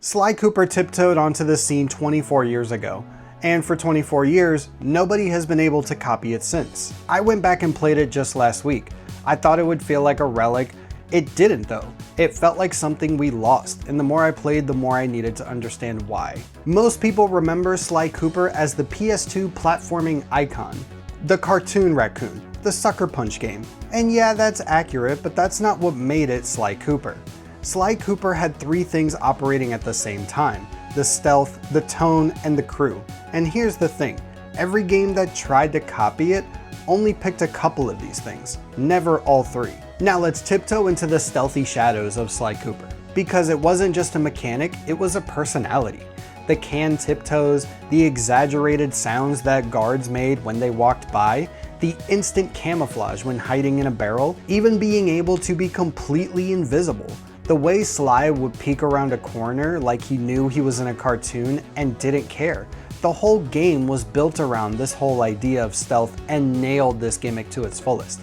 Sly Cooper tiptoed onto the scene 24 years ago, and for 24 years, nobody has been able to copy it since. I went back and played it just last week. I thought it would feel like a relic. It didn't though. It felt like something we lost, and the more I played, the more I needed to understand why. Most people remember Sly Cooper as the PS2 platforming icon, the cartoon raccoon, the sucker punch game. And yeah, that's accurate, but that's not what made it Sly Cooper. Sly Cooper had three things operating at the same time: the stealth, the tone, and the crew. And here's the thing, every game that tried to copy it only picked a couple of these things, never all three. Now let's tiptoe into the stealthy shadows of Sly Cooper. Because it wasn't just a mechanic, it was a personality. The canned tiptoes, the exaggerated sounds that guards made when they walked by, the instant camouflage when hiding in a barrel, even being able to be completely invisible. The way Sly would peek around a corner like he knew he was in a cartoon and didn't care. The whole game was built around this whole idea of stealth and nailed this gimmick to its fullest.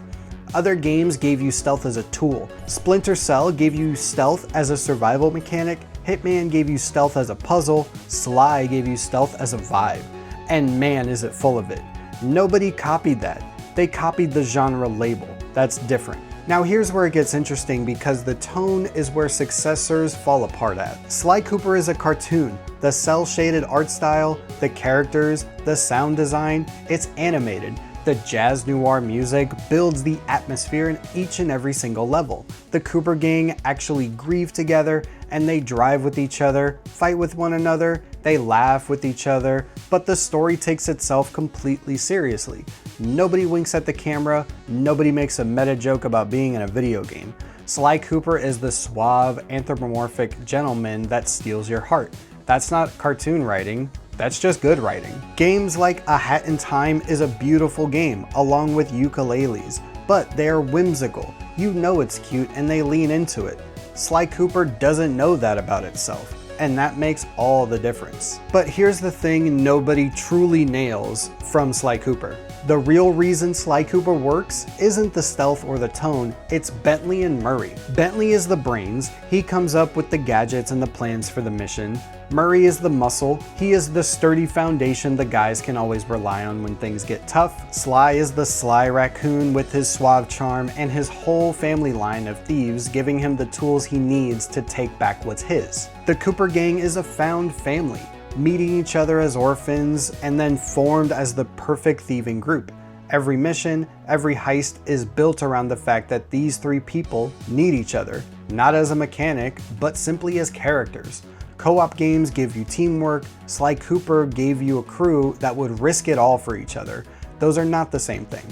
Other games gave you stealth as a tool. Splinter Cell gave you stealth as a survival mechanic, Hitman gave you stealth as a puzzle, Sly gave you stealth as a vibe. And man, is it full of it. Nobody copied that. They copied the genre label. That's different. Now here's where it gets interesting, because the tone is where successors fall apart at. Sly Cooper is a cartoon. The cel-shaded art style, the characters, the sound design, it's animated. The jazz noir music builds the atmosphere in each and every single level. The Cooper gang actually grieve together, and they drive with each other, fight with one another, they laugh with each other, but the story takes itself completely seriously. Nobody winks at the camera, nobody makes a meta joke about being in a video game. Sly Cooper is the suave, anthropomorphic gentleman that steals your heart. That's not cartoon writing, that's just good writing. Games like A Hat in Time is a beautiful game, along with ukuleles, but they are whimsical. You know it's cute and they lean into it. Sly Cooper doesn't know that about itself, and that makes all the difference. But here's the thing nobody truly nails from Sly Cooper. The real reason Sly Cooper works isn't the stealth or the tone, it's Bentley and Murray. Bentley is the brains, he comes up with the gadgets and the plans for the mission. Murray is the muscle, he is the sturdy foundation the guys can always rely on when things get tough. Sly is the sly raccoon with his suave charm and his whole family line of thieves giving him the tools he needs to take back what's his. The Cooper gang is a found family, meeting each other as orphans and then formed as the perfect thieving group. Every mission, every heist is built around the fact that these three people need each other, not as a mechanic, but simply as characters. Co-op games give you teamwork, Sly Cooper gave you a crew that would risk it all for each other. Those are not the same thing.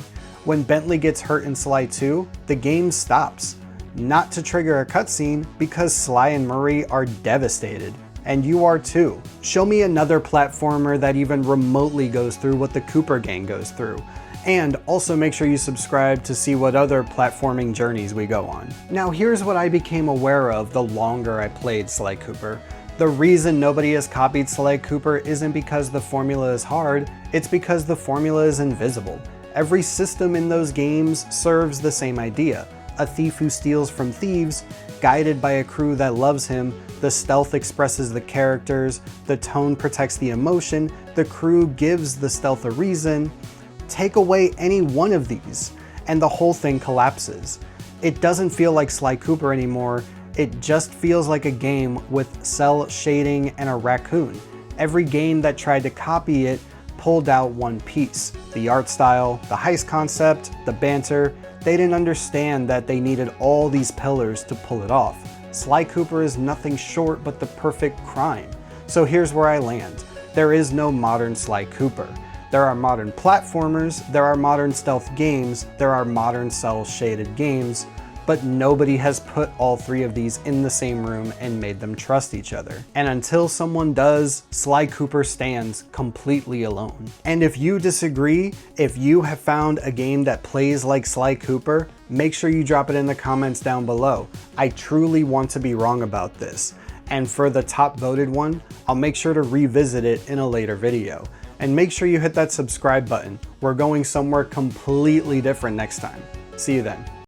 When Bentley gets hurt in Sly 2, the game stops. Not to trigger a cutscene, because Sly and Murray are devastated. And you are too. Show me another platformer that even remotely goes through what the Cooper gang goes through. And also make sure you subscribe to see what other platforming journeys we go on. Now here's what I became aware of the longer I played Sly Cooper. The reason nobody has copied Sly Cooper isn't because the formula is hard, it's because the formula is invisible. Every system in those games serves the same idea. A thief who steals from thieves, guided by a crew that loves him, the stealth expresses the characters, the tone protects the emotion, the crew gives the stealth a reason. Take away any one of these, and the whole thing collapses. It doesn't feel like Sly Cooper anymore, it just feels like a game with cel shading and a raccoon. Every game that tried to copy it pulled out one piece. The art style, the heist concept, the banter. They didn't understand that they needed all these pillars to pull it off. Sly Cooper is nothing short but the perfect crime. So here's where I land. There is no modern Sly Cooper. There are modern platformers, there are modern stealth games, there are modern cel-shaded games, but nobody has put all three of these in the same room and made them trust each other. And until someone does, Sly Cooper stands completely alone. And if you disagree, if you have found a game that plays like Sly Cooper, make sure you drop it in the comments down below. I truly want to be wrong about this. And for the top voted one, I'll make sure to revisit it in a later video. And make sure you hit that subscribe button. We're going somewhere completely different next time. See you then.